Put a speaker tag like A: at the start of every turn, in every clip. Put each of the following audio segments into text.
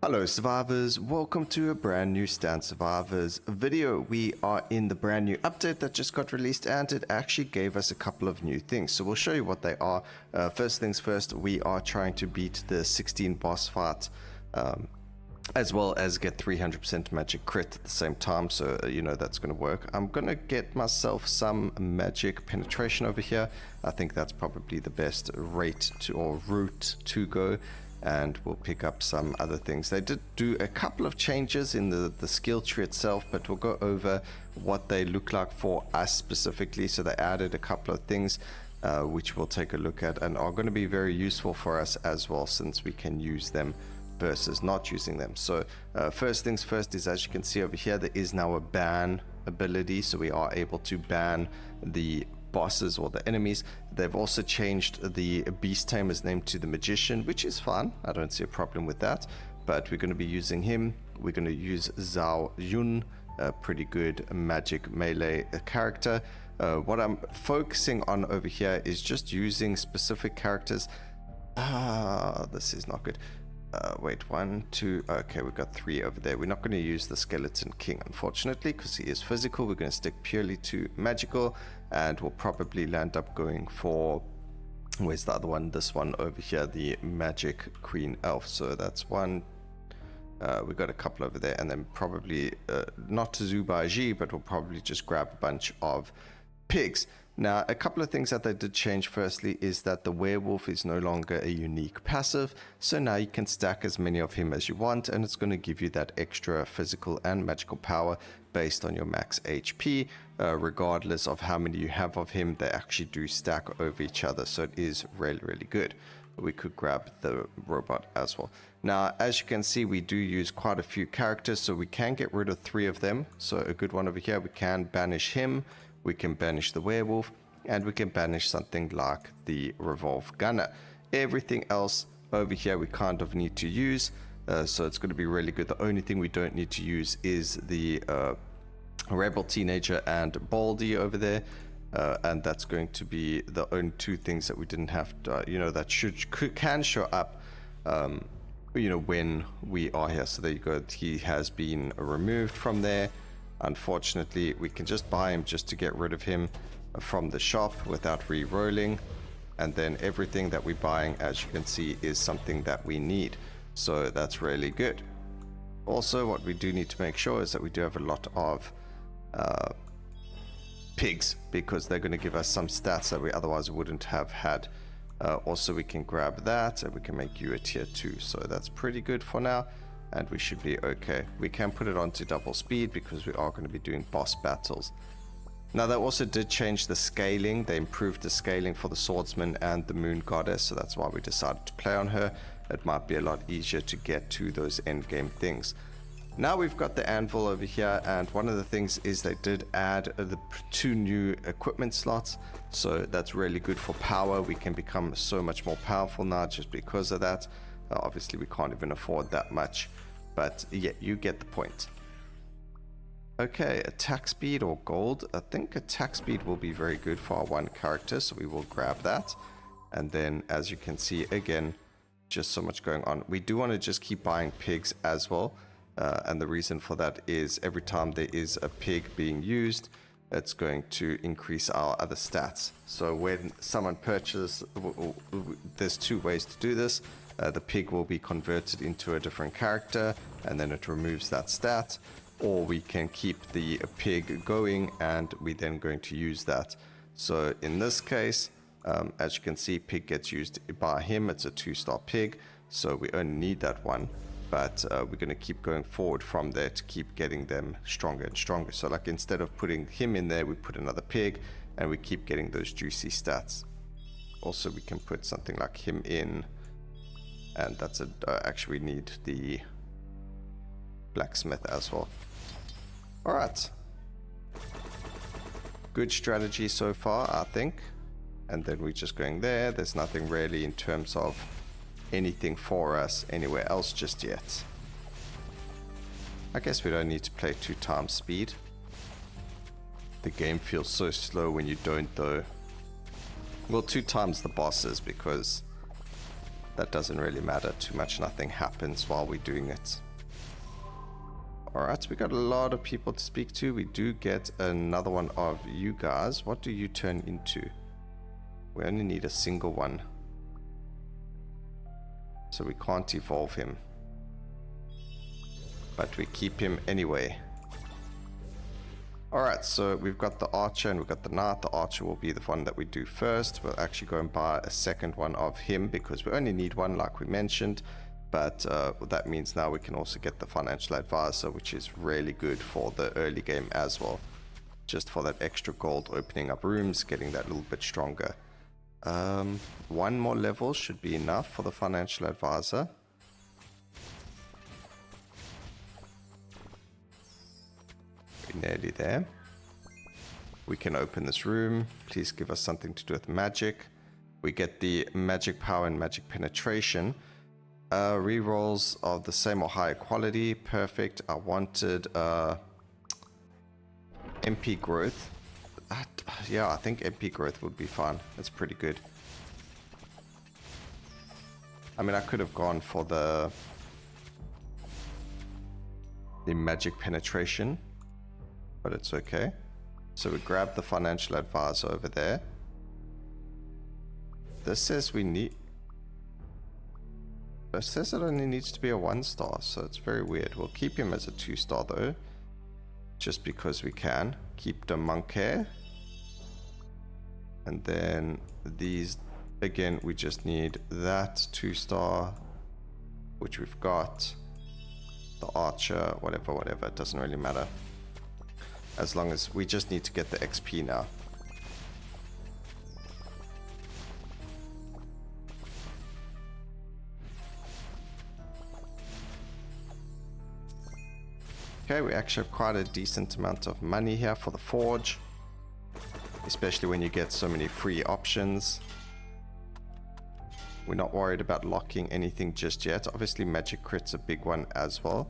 A: Hello survivors, welcome to a brand new Stand Survivors video. We are in the brand new update that just got released and it actually gave us a couple of new things. So we'll show you what they are. First things first, we are trying to beat the 16 boss fight as well as get 300% magic crit at the same time. So you know that's going to work. I'm going to get myself some magic penetration over here. I think that's probably the best rate to or route to go. And we'll pick up some other things. They did do a couple of changes in the skill tree itself, but we'll go over what they look like for us specifically. So they added a couple of things which we'll take a look at and are going to be very useful for us as well, since we can use them versus not using them. So first things first is, as you can see over here, there is now a ban ability, so we are able to ban the bosses or the enemies. They've also changed the beast tamer's name to the magician, which is fine. I don't see a problem with that, but we're going to be using him. We're going to use Zhao Yun, a pretty good magic melee character. What I'm focusing on over here is just using specific characters. This is not good. Wait, 1, 2, okay, we've got 3 over there. We're not going to use the Skeleton King, unfortunately, because he is physical. We're going to stick purely to magical, and we'll probably land up going for, where's the other one? This one over here, the Magic Queen Elf. So that's one. We've got a couple over there, and then probably, not Zubaji, but we'll probably just grab a bunch of pigs. Now, a couple of things that they did change. Firstly is that the werewolf is no longer a unique passive, so now you can stack as many of him as you want, and it's going to give you that extra physical and magical power based on your max HP. Regardless of how many you have of him, they actually do stack over each other, so it is really, really good. We could grab the robot as well. Now, as you can see, we do use quite a few characters, so we can get rid of 3 of them. So a good one over here, we can banish him. We can banish the werewolf, and we can banish something like the revolve gunner. Everything else over here we kind of need to use, so it's going to be really good. The only thing we don't need to use is the rebel teenager and Baldy over there, and that's going to be the only 2 things that we didn't have to, that can show up when we are here. So there you go, he has been removed from there. Unfortunately, we can just buy him just to get rid of him from the shop without re-rolling, and then everything that we're buying, as you can see, is something that we need, so that's really good. Also, what we do need to make sure is that we do have a lot of pigs, because they're going to give us some stats that we otherwise wouldn't have had. Also, we can grab that and we can make you a tier 2, so that's pretty good for now. And we should be okay. We can put it onto double speed because we are going to be doing boss battles. Now, they also did change the scaling. They improved the scaling for the swordsman and the moon goddess, so that's why we decided to play on her. It might be a lot easier to get to those end game things. Now we've got the anvil over here, and one of the things is they did add the 2 new equipment slots, so that's really good for power. We can become so much more powerful now just because of that. Obviously, we can't even afford that much, but yeah, you get the point. Okay, attack speed or gold. I think attack speed will be very good for our one character, so we will grab that. And then, as you can see, again, just so much going on. We do want to just keep buying pigs as well, and the reason for that is every time there is a pig being used, it's going to increase our other stats. So when someone purchases, there's 2 ways to do this. The pig will be converted into a different character, and then it removes that stat, or we can keep the pig going and we're then going to use that. So in this case, as you can see, pig gets used by him. It's a 2-star pig, so we only need that one, but we're going to keep going forward from there to keep getting them stronger and stronger. So like, instead of putting him in there, we put another pig, and we keep getting those juicy stats. Also, we can put something like him in, and that's actually we need the blacksmith as well. All right, good strategy so far, I think. And then we're just going there. There's nothing really in terms of anything for us anywhere else just yet. I guess we don't need to play 2 times speed. The game feels so slow when you don't, though. Well, 2 times the bosses, because that doesn't really matter too much. Nothing happens while we're doing it. Alright, we got a lot of people to speak to. We do get another one of you guys. What do you turn into? We only need a single one. So we can't evolve him. But we keep him anyway. Alright, so we've got the archer and we've got the knight. The archer will be the one that we do first. We'll actually go and buy a second one of him because we only need one, like we mentioned. But that means now we can also get the financial advisor, which is really good for the early game as well. Just for that extra gold, opening up rooms, getting that little bit stronger. One more level should be enough for the financial advisor. We're nearly there. We can open this room. Please give us something to do with magic. We get the magic power and magic penetration. Rerolls of the same or higher quality. Perfect. I wanted MP growth. Yeah, I think MP growth would be fine. That's pretty good. I mean, I could have gone for the magic penetration, but it's okay. So we grab the financial advisor over there. This says we need... It says it only needs to be a 1-star, so it's very weird. We'll keep him as a 2-star though, just because we can. Keep the monkey. And then these, again, we just need that 2-star, which we've got. The archer, whatever, it doesn't really matter. As long as we just need to get the XP now. Okay, we actually have quite a decent amount of money here for the forge. Especially when you get so many free options. We're not worried about locking anything just yet. Obviously magic crit's a big one as well.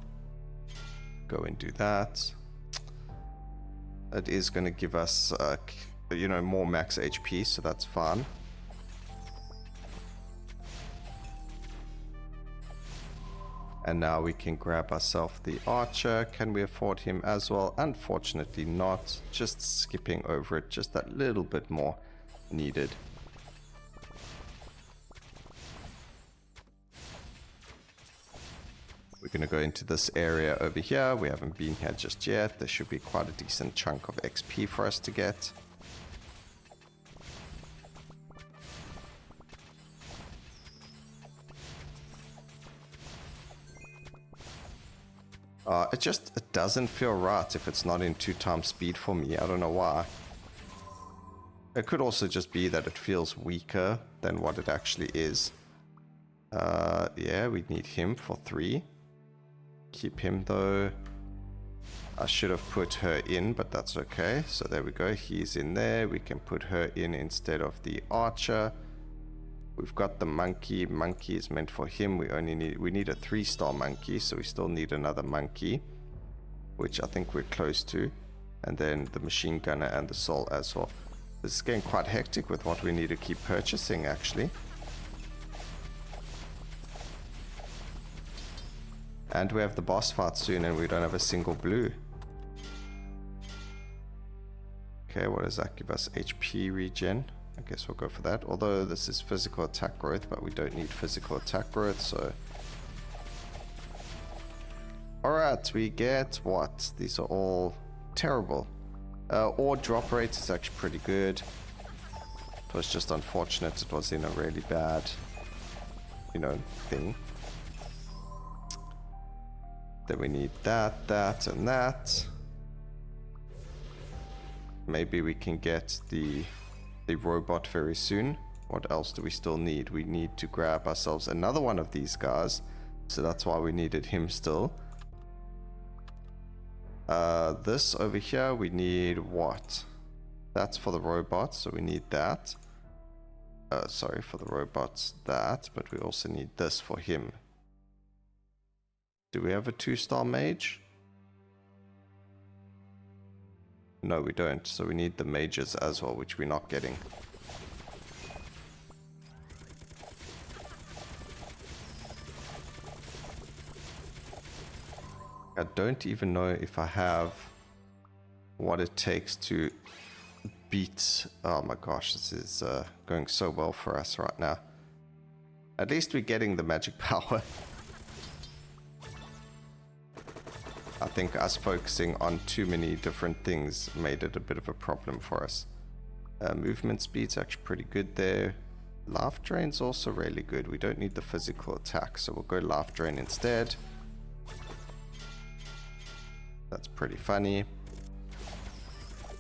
A: Go and do that. It is going to give us, you know, more max HP, so that's fine. And now we can grab ourselves the archer. Can we afford him as well? Unfortunately not. Just skipping over it. Just that little bit more needed. We're going to go into this area over here. We haven't been here just yet. There should be quite a decent chunk of XP for us to get. It doesn't feel right if it's not in 2x speed for me. I don't know why. It could also just be that it feels weaker than what it actually is. Yeah, we need him for 3. Keep him though. I should have put her in, but that's okay. So there we go. He's in there. We can put her in instead of the archer. We've got the monkey. Monkey is meant for him. We need a 3-star monkey, so we still need another monkey, which I think we're close to. And then the machine gunner and the soul as well. This is getting quite hectic with what we need to keep purchasing, actually. And we have the boss fight soon, and we don't have a single blue. Okay, what does that give us? HP regen. I guess we'll go for that. Although this is physical attack growth, but we don't need physical attack growth, so... Alright, we get what? These are all terrible. Ore drop rate is actually pretty good. It was just unfortunate it was in a really bad, you know, thing. Then we need that, that, and that. Maybe we can get the robot very soon. What else do we still need? We need to grab ourselves another one of these guys. So that's why we needed him still. This over here, we need what? That's for the robots, so we need that. Sorry, for the robots, that. But we also need this for him. Do we have a 2-star mage? No, we don't. So we need the mages as well, which we're not getting. I don't even know if I have what it takes to beat... Oh my gosh, this is going so well for us right now. At least we're getting the magic power. I think us focusing on too many different things made it a bit of a problem for us. Movement speed's actually pretty good there. Life drain's also really good. We don't need the physical attack, so we'll go life drain instead. That's pretty funny.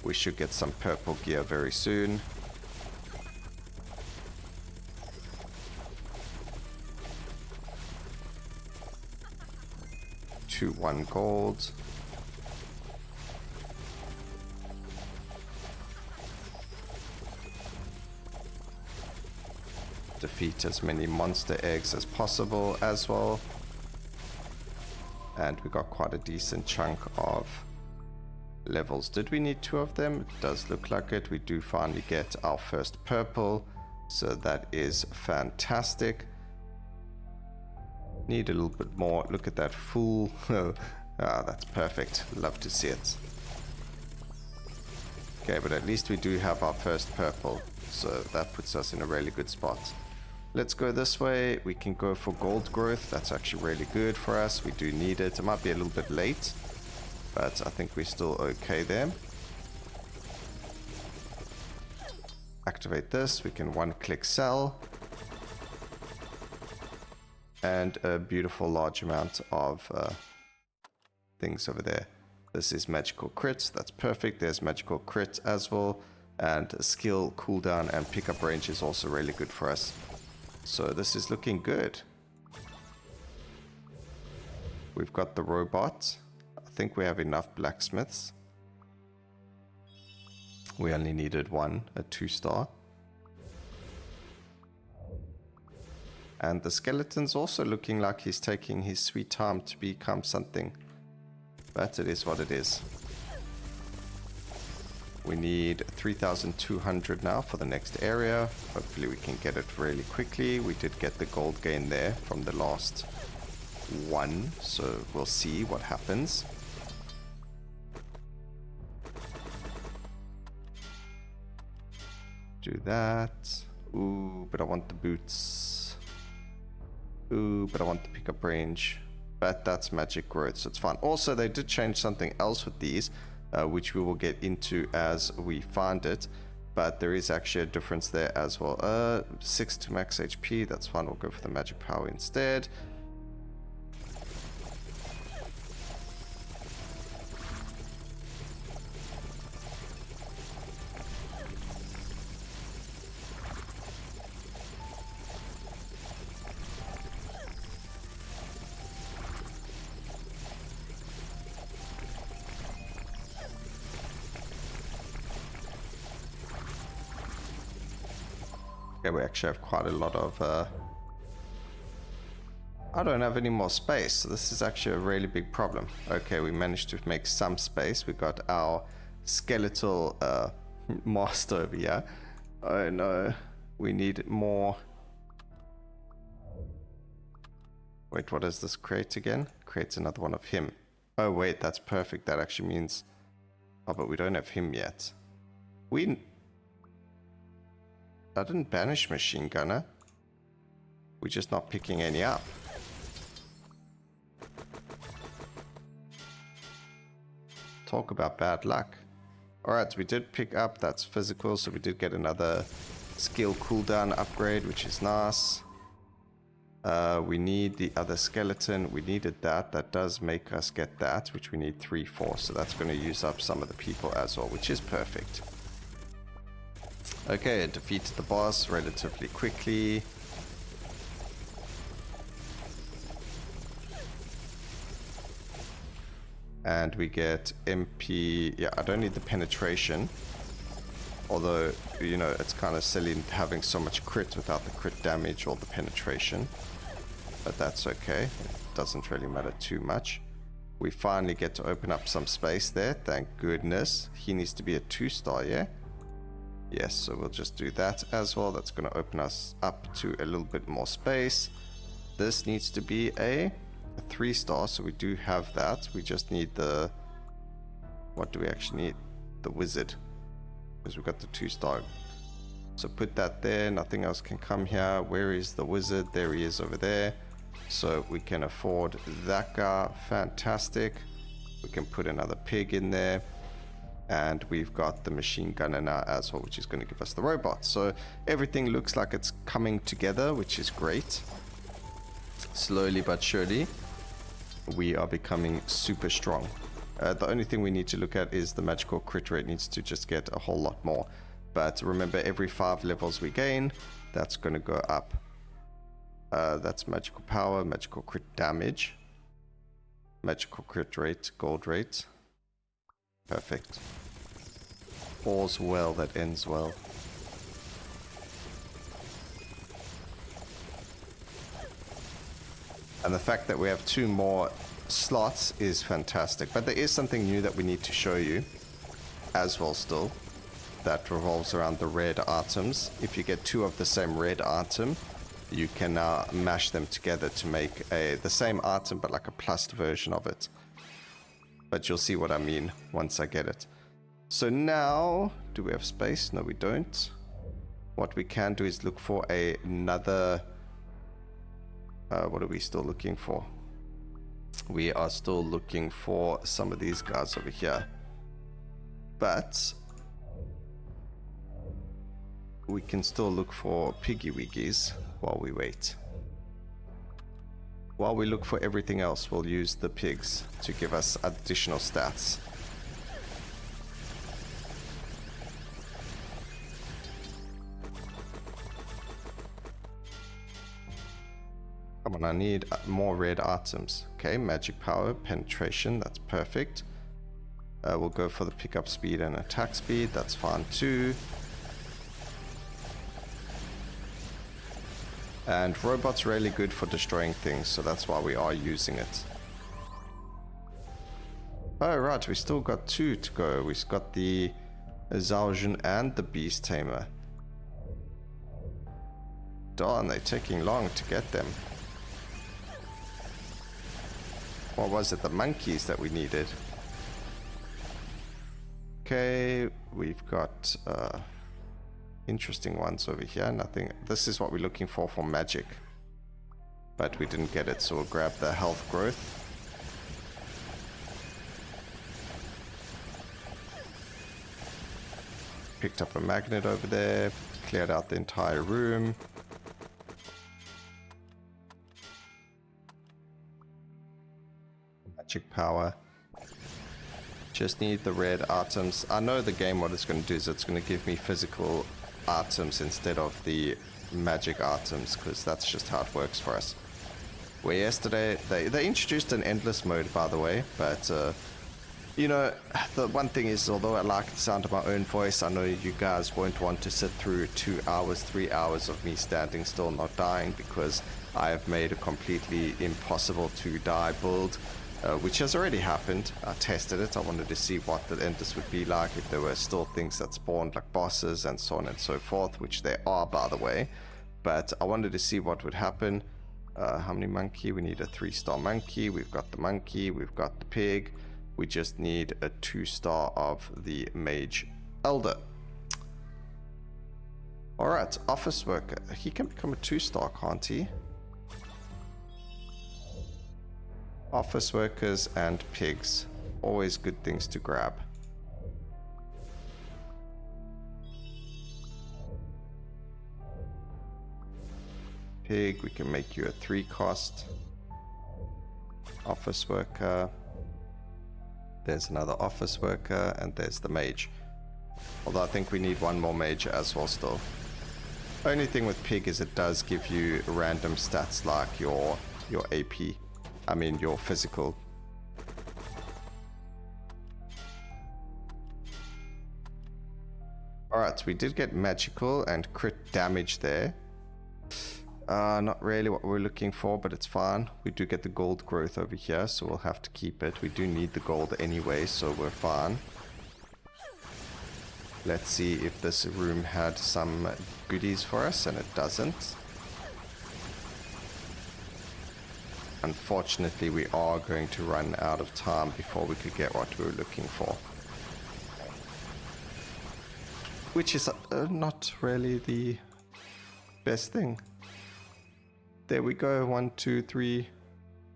A: We should get some purple gear very soon. To 1 gold. Defeat as many monster eggs as possible as well. And we got quite a decent chunk of levels. Did we need 2 of them? It does look like it. We do finally get our first purple, so that is fantastic. Need a little bit more. Look at that full. That's perfect. Love to see it. Okay, but at least we do have our first purple, so that puts us in a really good spot. Let's go this way. We can go for gold growth. That's actually really good for us. We do need it. It might be a little bit late, but I think we're still okay there. Activate this. We can 1-click sell. And a beautiful large amount of things over there. This is magical crits. That's perfect. There's magical crit as well. And skill cooldown and pickup range is also really good for us. So this is looking good. We've got the robot. I think we have enough blacksmiths. We only needed 1, a 2-star. And the skeleton's also looking like he's taking his sweet time to become something. But it is what it is. We need 3,200 now for the next area. Hopefully we can get it really quickly. We did get the gold gain there from the last one, so we'll see what happens. Do that. Ooh, but I want the boots. Ooh, but I want the pickup range. But that's magic growth, so it's fine. Also, they did change something else with these, which we will get into as we find it. But there is actually a difference there as well. 6 to max HP, that's fine. We'll go for the magic power instead. Okay, we actually have quite a lot of... I don't have any more space, so this is actually a really big problem. Okay, we managed to make some space. We got our skeletal master over here. Oh no, we need more. Wait, what does this create again? Creates another one of him. Oh wait, that's perfect. That actually means... Oh, but we don't have him yet. I didn't banish machine gunner. We're just not picking any up. Talk about bad luck. Alright, we did pick up, that's physical, so we did get another skill cooldown upgrade, which is nice. We need the other skeleton. We needed that. That does make us get that, which we need 3 for. So that's going to use up some of the people as well, which is perfect. Okay, it defeated the boss relatively quickly. And we get MP... Yeah, I don't need the penetration. Although, you know, it's kind of silly having so much crit without the crit damage or the penetration. But that's okay. It doesn't really matter too much. We finally get to open up some space there. Thank goodness. He needs to be a 2-star, yeah? Yes, so we'll just do that as well. That's going to open us up to a little bit more space. This needs to be a a 3-star, so we do have that. We just need the... What do we actually need? The wizard. Because we've got the 2-star. So put that there. Nothing else can come here. Where is the wizard? There he is over there. So we can afford that guy. Fantastic. We can put another pig in there. And we've got the machine gunner now as well, which is going to give us the robot. So everything looks like it's coming together, which is great. Slowly but surely, we are becoming super strong. The only thing we need to look at is the magical crit rate needs to just get a whole lot more. But remember, every 5 levels we gain, that's going to go up. That's magical power, magical crit damage, magical crit rate, gold rate. Perfect. All's well that ends well. And the fact that we have 2 more slots is fantastic. But there is something new that we need to show you as well still. That revolves around the red items. If you get 2 of the same red item, you can now mash them together to make the same item but like a plus version of it. But you'll see what I mean once I get it. So now, do we have space? No, we don't. What we can do is look for another... what are we still looking for? We are still looking for some of these guys over here. But we can still look for piggy wiggies while we wait. While we look for everything else, we'll use the pigs to give us additional stats. Come on, I need more red items. Okay, magic power, penetration, that's perfect. We'll go for the pickup speed and attack speed, that's fine too. And robot's really good for destroying things, so that's why we are using it. Oh right, we still got 2 to go. We've got the Zaujin and the Beast Tamer. Darn, they're taking long to get them. What was it, the monkeys that we needed? Okay, we've got... interesting ones over here. Nothing. This is what we're looking for magic. But we didn't get it, so we'll grab the health growth. Picked up a magnet over there. Cleared out the entire room. Magic power. Just need the red items. I know the game what it's going to do is it's going to give me physical items instead of the magic items, because that's just how it works for us. Where yesterday they introduced an endless mode, by the way, but you know, the one thing is, although I like the sound of my own voice, I know you guys won't want to sit through 2 hours, 3 hours of me standing still not dying, because I have made a completely impossible to die build. Which has already happened. I tested it. I wanted to see what the endless would be like, if there were still things that spawned like bosses and so on and so forth, which there are, by the way. But I wanted to see what would happen. How many monkey? We need a 3-star monkey. We've got the monkey. We've got the pig. We just need a 2-star of the mage elder. Alright, office worker. He can become a 2-star, can't he? Office workers and pigs. Always good things to grab. Pig, we can make you a 3 cost. Office worker. There's another office worker, and there's the mage. Although I think we need 1 more mage as well still. Only thing with pig is it does give you random stats like your AP. I mean, your physical. Alright, we did get magical and crit damage there. Not really what we're looking for, but it's fine. We do get the gold growth over here, so we'll have to keep it. We do need the gold anyway, so we're fine. Let's see if this room had some goodies for us, and it doesn't. unfortunately we are going to run out of time before we could get what we were looking for. Which is not really the best thing. There we go, 1, 2, 3,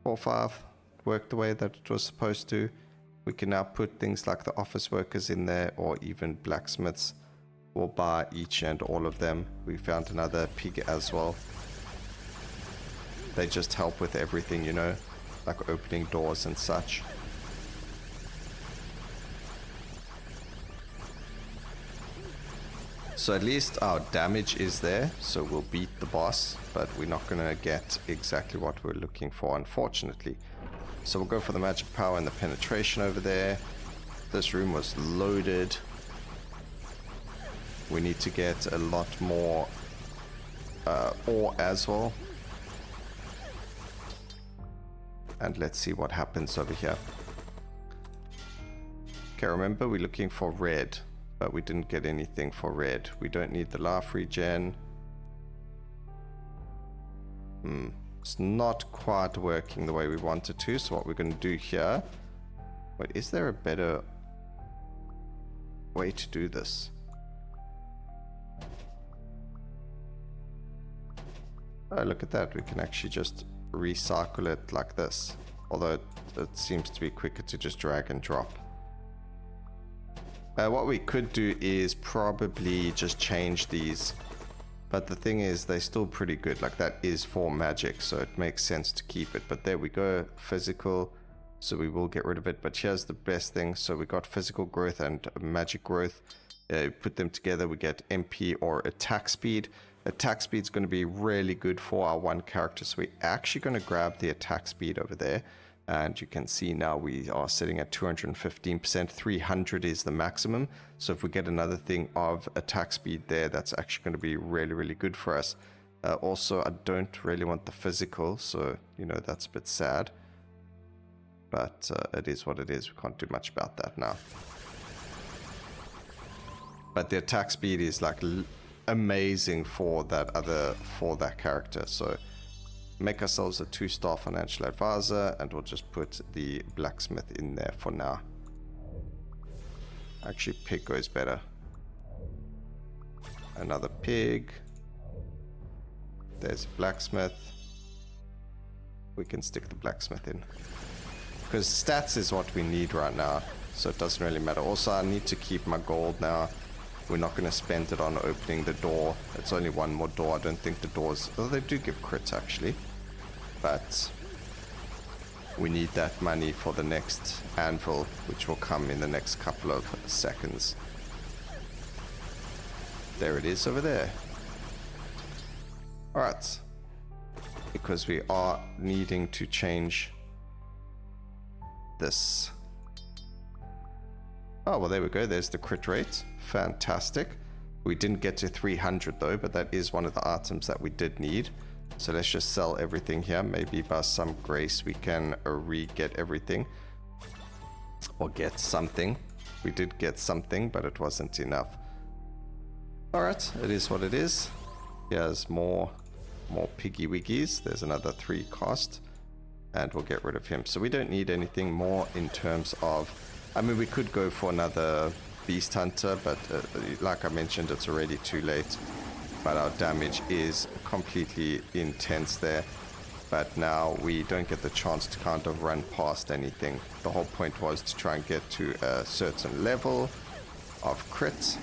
A: 4, 5. Worked the way that it was supposed to. We can now put things like the office workers in there, or even blacksmiths. We'll buy each and all of them. We found another pig as well. They just help with everything, you know, like opening doors and such. So at least our damage is there, so we'll beat the boss, but we're not going to get exactly what we're looking for, unfortunately. So we'll go for the magic power and the penetration over there. This room was loaded. We need to get a lot more ore as well. And let's see what happens over here. Okay, remember we're looking for red, but we didn't get anything for red. We don't need the life regen. It's not quite working the way we wanted to, so what we're going to do here... Wait, is there a better way to do this? Oh, look at that. We can actually just recycle it like this. Although it seems to be quicker to just drag and drop. What we could do is probably just change these. But the thing is, they're still pretty good. Like, that is for magic, so it makes sense to keep it. But there we go, physical. So we will get rid of it. But here's the best thing. So we got physical growth and magic growth. Put them together, we get MP or attack speed. Attack speed is going to be really good for our one character. So we're actually going to grab the attack speed over there. And you can see now we are sitting at 215%. 300 is the maximum. So if we get another thing of attack speed there, that's actually going to be really, really good for us. Also, I don't really want the physical. So, you know, that's a bit sad. But it is what it is. We can't do much about that now. But the attack speed is like amazing for that character. So make ourselves a 2-star financial advisor, and we'll just put the blacksmith in there for now. Actually, pig goes better. Another pig. There's blacksmith. We can stick the blacksmith in, because stats is what we need right now, so it doesn't really matter. Also, I need to keep my gold now. We're not going to spend it on opening the door. It's only one more door. I don't think the doors... Oh, they do give crits, actually. But we need that money for the next anvil, which will come in the next couple of seconds. There it is over there. Alright. Because we are needing to change this. Oh, well, there we go. There's the crit rate. Fantastic. We didn't get to 300 though, but that is one of the items that we did need. So let's just sell everything here. Maybe by some grace we can re-get everything. Or get something. We did get something, but it wasn't enough. Alright, it is what it is. Here's more piggy wiggies. There's another 3 cost. And we'll get rid of him. So we don't need anything more in terms of... I mean, we could go for another beast hunter, but like I mentioned, it's already too late. But our damage is completely intense there. But now we don't get the chance to kind of run past anything. The whole point was to try and get to a certain level of crit.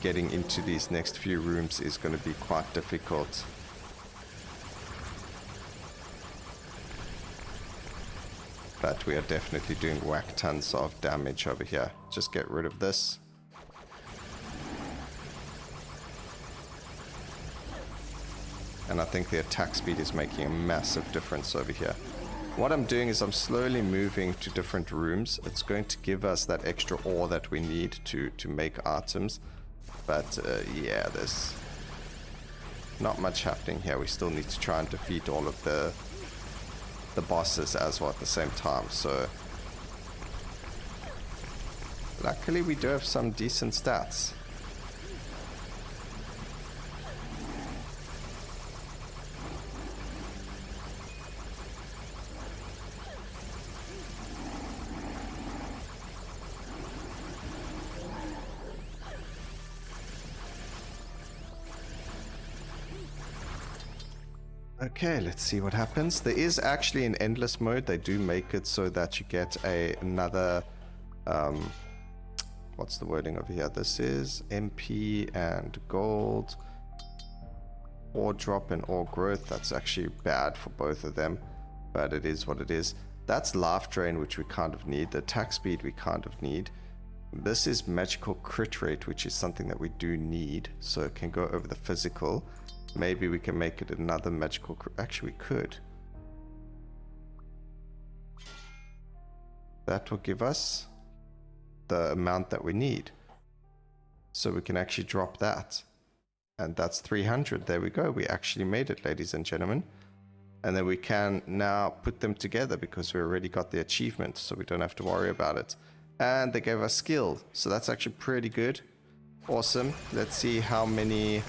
A: Getting into these next few rooms is going to be quite difficult. But we are definitely doing whack tons of damage over here. Just get rid of this. And I think the attack speed is making a massive difference over here. What I'm doing is I'm slowly moving to different rooms. It's going to give us that extra ore that we need to make items. But yeah, there's not much happening here. We still need to try and defeat all of the bosses as well at the same time. So luckily we do have some decent stats. Okay, let's see what happens. There is actually an endless mode. They do make it so that you get another what's the wording over here? This is MP and gold. Ore drop and ore growth. That's actually bad for both of them, but it is what it is. That's life drain, which we kind of need. The attack speed we kind of need. This is magical crit rate, which is something that we do need, so it can go over the physical. Maybe we can make it another magical actually we could. That will give us the amount that we need, so we can actually drop that, and that's 300. There we go, we actually made it, ladies and gentlemen. And then we can now put them together because we already got the achievement, so we don't have to worry about it. And they gave us skill, so that's actually pretty good. Awesome. Let's see how many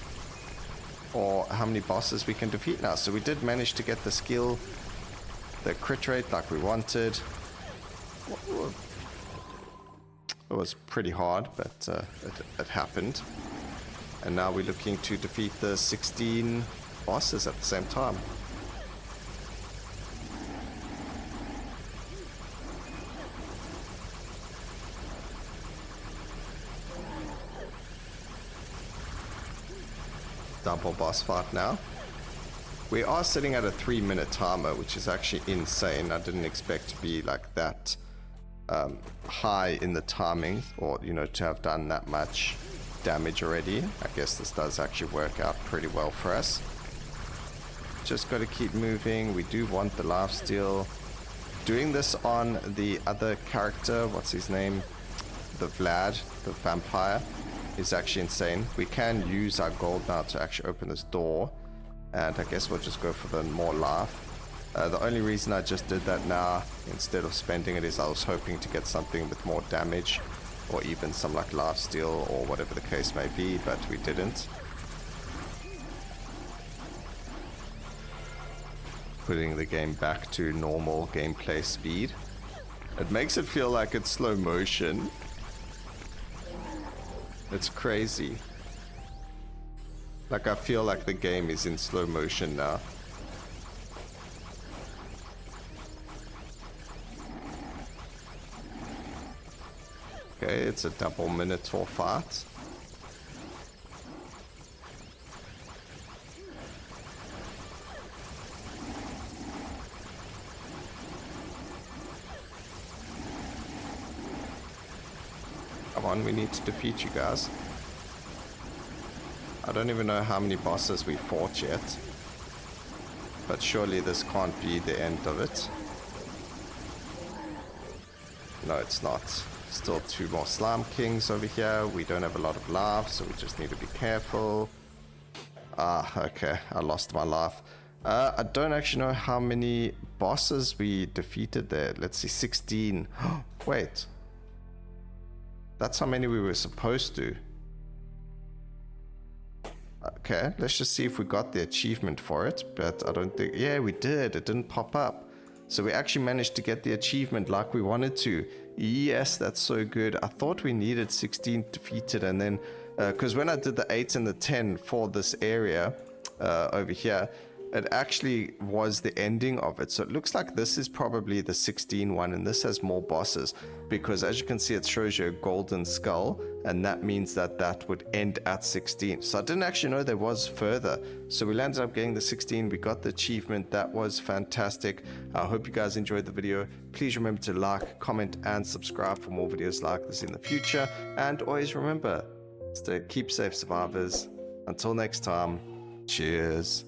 A: bosses we can defeat now. So we did manage to get the skill, the crit rate like we wanted. It was pretty hard, but it happened. And now we're looking to defeat the 16 bosses at the same time. Double boss fight now. We are sitting at a 3-minute timer, which is actually insane. I didn't expect to be like that high in the timing, or to have done that much damage already. I guess this does actually work out pretty well for us. Just got to keep moving. We do want the lifesteal. Doing this on the other character, what's his name? The Vlad, the vampire, is actually insane. We can use our gold now to actually open this door, and I guess we'll just go for the more life. The only reason I just did that now instead of spending it is I was hoping to get something with more damage, or even some like lifesteal or whatever the case may be, but we didn't. Putting the game back to normal gameplay speed. It makes it feel like it's slow motion. It's crazy. Like I feel like the game is in slow motion now. Okay, it's a double Minotaur fight. Come on, we need to defeat you guys. I don't even know how many bosses we fought yet, but surely this can't be the end of it. No, it's not. Still 2 more Slime Kings over here. We don't have a lot of life, so we just need to be careful. Okay, I lost my life. I don't actually know how many bosses we defeated there. Let's see, 16. Wait. That's how many we were supposed to. Okay, let's just see if we got the achievement for it, but I don't think... Yeah, we did. It didn't pop up. So we actually managed to get the achievement like we wanted to. Yes, that's so good. I thought we needed 16 defeated, and then... Because when I did the 8 and the 10 for this area over here, it actually was the ending of it. So it looks like this is probably the 16 one, and this has more bosses, because as you can see, it shows you a golden skull, and that means that that would end at 16. So I didn't actually know there was further. So we landed up getting the 16. We got the achievement. That was fantastic. I hope you guys enjoyed the video. Please remember to like, comment, and subscribe for more videos like this in the future. And always remember, keep safe, survivors. Until next time, cheers.